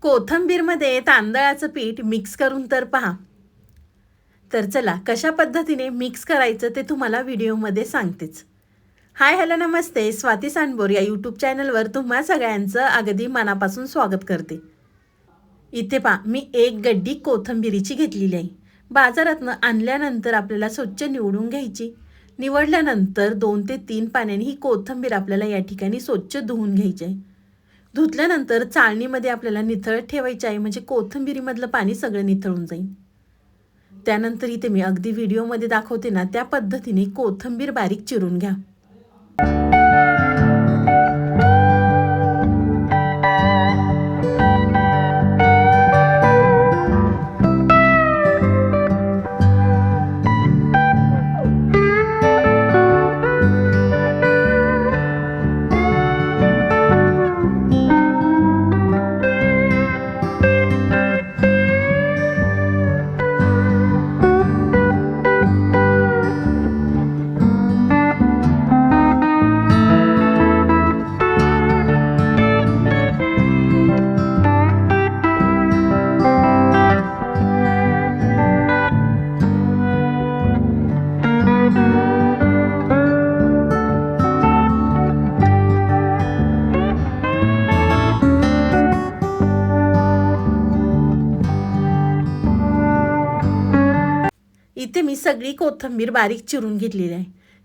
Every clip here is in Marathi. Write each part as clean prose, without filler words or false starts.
कोथिंबीरमध्ये तांदळाचं पीठ मिक्स करून तर पहा. तर चला कशा पद्धतीने मिक्स करायचं ते तुम्हाला व्हिडिओमध्ये सांगतेच. हाय हॅलो नमस्ते, स्वाती सांडबोर या यूट्यूब चॅनलवर तुम्हा सगळ्यांचं अगदी मनापासून स्वागत करते. इथे पहा, मी एक गड्डी कोथिंबीरीची घेतलेली आहे. बाजारातनं आणल्यानंतर आपल्याला स्वच्छ निवडून घ्यायची. निवडल्यानंतर 2 ते 3 पाण्याने ही कोथिंबीर आपल्याला या ठिकाणी स्वच्छ धुवून घ्यायची आहे. धुतल्यानंतर चाळणीमध्ये आपल्याला निथळत ठेवायचे आहे, म्हणजे कोथिंबीरीमधलं पाणी सगळं निथळून जाईल. त्यानंतर इथे मी अगदी व्हिडिओमध्ये दाखवते ना त्या पद्धतीने कोथिंबीर बारीक चिरून घ्या. इथे मी सगळी कोथिंबीर बारीक चिरून घेतलेली आहे.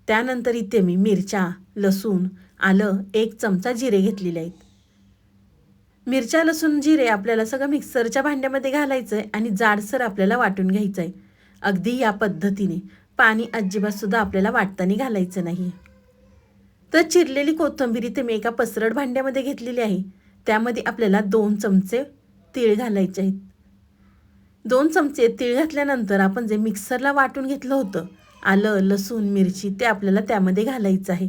त्यानंतर इथे मी मिरच्या, लसूण, आलं, 1 चमचा जिरे घेतलेले आहेत. मिरच्या, लसूण, जिरे आपल्याला सगळं मिक्सरच्या भांड्यामध्ये घालायचं आहे आणि जाडसर आपल्याला वाटून घ्यायचं आहे. अगदी या पद्धतीने पाणी अजिबातसुद्धा आपल्याला वाटताना घालायचं नाही. तर चिरलेली कोथिंबीर इथे मी एका पसरट भांड्यामध्ये घेतलेली आहे. त्यामध्ये आपल्याला 2 चमचे तीळ घालायचे आहेत. 2 चमचे तीळ घातल्यानंतर आपण जे मिक्सरला वाटून घेतलं होतं आलं, लसूण, मिरची ते आपल्याला त्यामध्ये घालायचं आहे.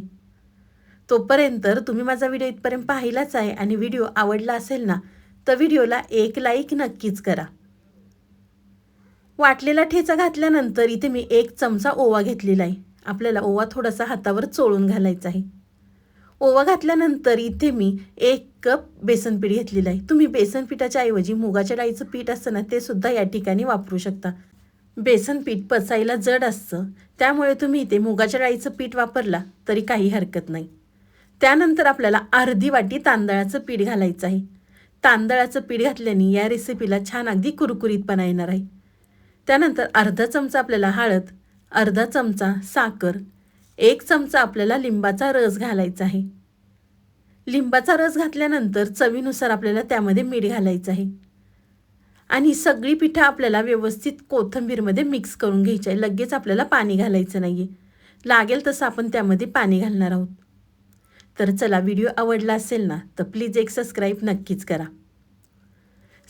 तोपर्यंत तुम्ही माझा व्हिडिओ इथपर्यंत पाहिलाच आहे आणि व्हिडिओ आवडला असेल ना तर व्हिडिओला एक लाईक नक्कीच करा. वाटलेला ठेचा घातल्यानंतर इथे मी 1 चमचा ओवा घेतलेला आहे. आपल्याला ओवा थोडासा हातावर चोळून घालायचा आहे. ओवा घातल्यानंतर इथे मी 1 कप बेसन पीठ घेतलेलं आहे. तुम्ही बेसन पिठाच्या ऐवजी मुगाच्या डाळीचं पीठ असतं ना ते सुद्धा या ठिकाणी वापरू शकता. बेसन पीठ पचायला जड असतं, त्यामुळे तुम्ही इथे मुगाच्या डाळीचं पीठ वापरला तरी काही हरकत नाही. त्यानंतर आपल्याला अर्धी वाटी तांदळाचं पीठ घालायचं आहे. तांदळाचं पीठ घातल्याने या रेसिपीला छान अगदी कुरकुरीतपणा येणार आहे. त्यानंतर अर्धा चमचा आपल्याला हळद, अर्धा चमचा साखर, 1 चमचा आपल्याला लिंबाचा रस घालायचा आहे. लिंबाचा रस घातल्यानंतर चवीनुसार आपल्याला त्यामध्ये मीठ घालायचं आहे आणि सगळी पिठं आपल्याला व्यवस्थित कोथिंबीरमध्ये मिक्स करून घ्यायची आहे. लगेच आपल्याला पाणी घालायचं नाही आहे. लागेल तसं आपण त्यामध्ये पाणी घालणार आहोत. तर चला, व्हिडिओ आवडला असेल ना तर प्लीज एक सबस्क्राईब नक्कीच करा.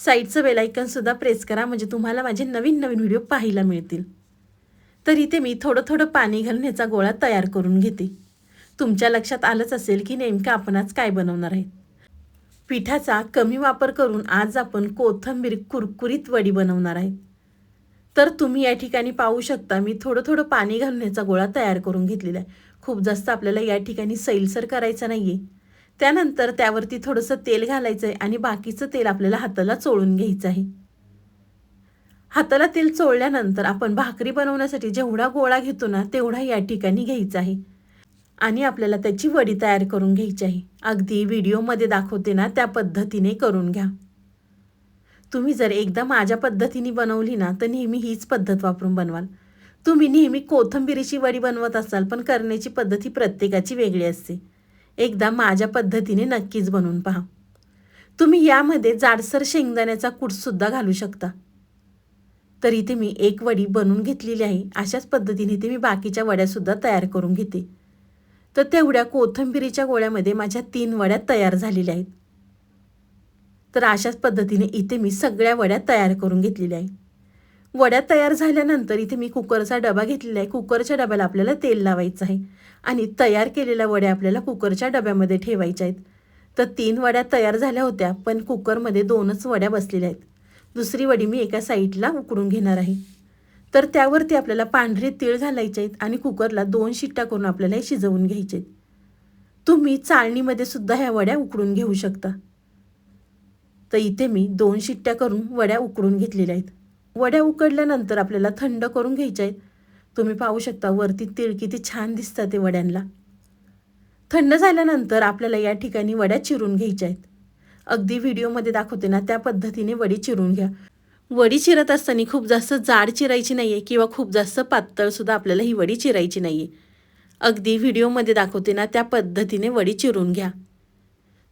साईडचं बेल आयकॉनसुद्धा प्रेस करा, म्हणजे तुम्हाला माझे नवीन नवीन व्हिडिओ पाहायला मिळतील. तर इथे मी थोडं थोडं पाणी घालून ह्याचा गोळा तयार करून घेते. तुमच्या लक्षात आलंच असेल की नेमकं आपण आज काय बनवणार आहे. पिठाचा कमी वापर करून आज आपण कोथिंबीर कुरकुरीत वडी बनवणार आहे. तर तुम्ही या ठिकाणी पाहू शकता मी थोडं थोडं पाणी घालून ह्याचा गोळा तयार करून घेतलेला आहे. खूप जास्त आपल्याला या ठिकाणी सैलसर करायचं नाही आहे. त्यानंतर त्यावरती थोडंसं तेल घालायचं आहे आणि बाकीचं तेल आपल्याला हाताला चोळून घ्यायचं आहे. हाताला तेल चोळल्यानंतर आपण भाकरी बनवण्यासाठी जेवढा गोळा घेतो ना तेवढा या ठिकाणी घ्यायचा आहे आणि आपल्याला त्याची वडी तयार करून घ्यायची आहे. अगदी व्हिडिओमध्ये दाखवते ना त्या पद्धतीने करून घ्या. तुम्ही जर एकदा माझ्या पद्धतीने बनवली ना तर नेहमी हीच पद्धत वापरून बनवाल. तुम्ही नेहमी कोथिंबीरीची वडी बनवत असाल, पण करण्याची पद्धत ही प्रत्येकाची वेगळी असते. एकदा माझ्या पद्धतीने नक्कीच बनवून पहा. तुम्ही यामध्ये जाडसर शेंगदाण्याचा कूटसुद्धा घालू शकता. तर इथे मी 1 वडी बनवून घेतलेली आहे. अशाच पद्धतीने इथे मी बाकीच्या वड्यासुद्धा तयार करून घेते. तर तेवढ्या कोथिंबीरीच्या गोळ्यामध्ये माझ्या 3 वड्या तयार झालेल्या आहेत. तर अशाच पद्धतीने इथे मी सगळ्या वड्या तयार करून घेतलेल्या आहे. वड्या तयार झाल्यानंतर इथे मी कुकरचा डबा घेतलेला आहे. कुकरच्या डब्याला आपल्याला तेल लावायचं आहे आणि तयार केलेल्या वड्या आपल्याला कुकरच्या डब्यामध्ये ठेवायच्या आहेत. तर 3 वड्या तयार झाल्या होत्या, पण कुकरमध्ये 2च वड्या बसलेल्या आहेत. दुसरी वडी मी एका साईडला उकडून घेणार आहे. तर त्यावरती आपल्याला पांढरे तीळ घालायचे आहेत आणि कुकरला 2 शिट्ट्या करून आपल्याला हे शिजवून घ्यायचे आहेत. तुम्ही चाळणीमध्ये सुद्धा ह्या वड्या उकडून घेऊ शकता. तर इथे मी 2 शिट्ट्या करून वड्या उकडून घेतलेल्या आहेत. वड्या उकडल्यानंतर आपल्याला थंड करून घ्यायच्या आहेत. तुम्ही पाहू शकता वरती तीळ किती छान दिसतात ते वड्यांना. थंड झाल्यानंतर आपल्याला या ठिकाणी वड्या चिरून घ्यायच्या आहेत. अगदी व्हिडिओमध्ये दाखवते ना त्या पद्धतीने वडी चिरून घ्या. वडी चिरत असताना खूप जास्त जाड चिरायची नाही आहे किंवा खूप जास्त पातळसुद्धा आपल्याला ही वडी चिरायची नाही आहे. अगदी व्हिडिओमध्ये दाखवते ना त्या पद्धतीने वडी चिरून घ्या.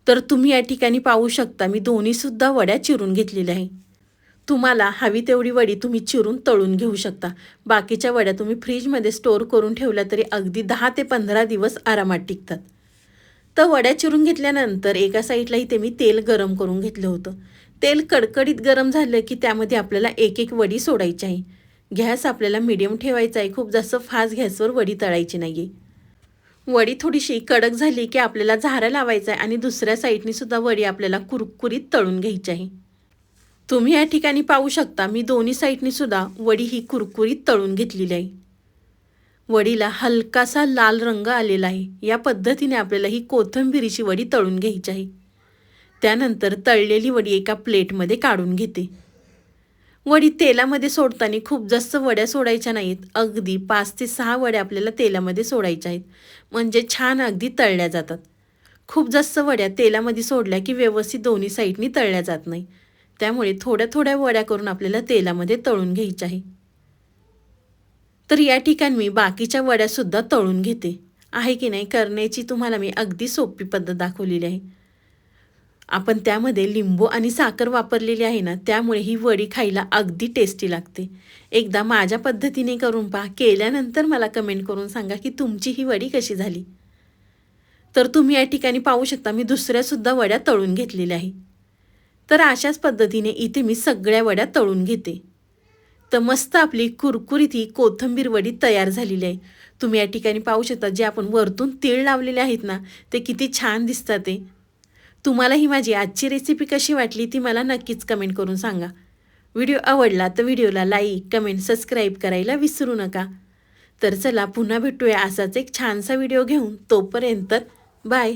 तर तुम्ही या ठिकाणी पाहू शकता मी दोन्हीसुद्धा वड्या चिरून घेतलेल्या आहे. तुम्हाला हवी तेवढी वडी तुम्ही चिरून तळून घेऊ शकता. बाकीच्या वड्या तुम्ही फ्रीजमध्ये स्टोअर करून ठेवल्या तरी अगदी 10 ते 15 दिवस आरामात टिकतात. तर वड्या चिरून घेतल्यानंतर एका साईडला इथे मी तेल गरम करून घेतलं होतं. तेल कडकडीत गरम झालं की त्यामध्ये आपल्याला एक एक वडी सोडायची आहे. गॅस आपल्याला मीडियम ठेवायचा आहे. खूप जास्त फास्ट गॅसवर वडी तळायची नाही आहे. वडी थोडीशी कडक झाली की आपल्याला झारा लावायचा आहे आणि दुसऱ्या साईडनी सुद्धा वडी आपल्याला कुरकुरीत तळून घ्यायची आहे. तुम्ही या ठिकाणी पाहू शकता मी दोन्ही साईडनी सुद्धा वडी ही कुरकुरीत तळून घेतलेली आहे. वडीला हलकासा लाल रंग आलेला आहे. या पद्धतीने आपल्याला ही कोथिंबीरीची वडी तळून घ्यायची आहे. त्यानंतर तळलेली वडी एका प्लेटमध्ये काढून घेते. वडी तेलामध्ये सोडताना खूप जास्त वड्या सोडायच्या नाहीत. अगदी 5 ते 6 वड्या आपल्याला तेलामध्ये सोडायच्या आहेत. म्हणजे छान अगदी तळल्या जातात. खूप जास्त वड्या तेलामध्ये सोडल्या की व्यवस्थित दोन्ही साईडनी तळल्या जात नाही. त्यामुळे थोड्या थोड्या वड्या करून आपल्याला तेलामध्ये तळून घ्यायच्या आहे. तर या ठिकाणी मी बाकीच्या वड्यासुद्धा तळून घेते. आहे की नाही करण्याची तुम्हाला मी अगदी सोपी पद्धत दाखवलेली आहे. आपण त्यामध्ये लिंबू आणि साखर वापरलेली आहे ना त्यामुळे ही वडी खायला अगदी टेस्टी लागते. एकदा माझ्या पद्धतीने करून पहा. केल्यानंतर मला कमेंट करून सांगा की तुमची ही वडी कशी झाली. तर तुम्ही या ठिकाणी पाहू शकता मी दुसऱ्यासुद्धा वड्या तळून घेतलेल्या आहे. तर अशाच पद्धतीने इथे मी सगळ्या वड्या तळून घेते. तर मस्त आपली कुरकुरीत ही कोथिंबीर वडी तयार झालेली आहे. तुम्ही या ठिकाणी पाहू शकता जे आपण वरतून तीळ लावलेले आहेत ना ते किती छान दिसतात ते. तुम्हाला ही माझी आजची रेसिपी कशी वाटली ती मला नक्कीच कमेंट करून सांगा. व्हिडिओ आवडला तर व्हिडिओला लाईक, कमेंट, सबस्क्राईब करायला विसरू नका. तर चला पुन्हा भेटूया असाच एक छानसा व्हिडिओ घेऊन. तोपर्यंत बाय.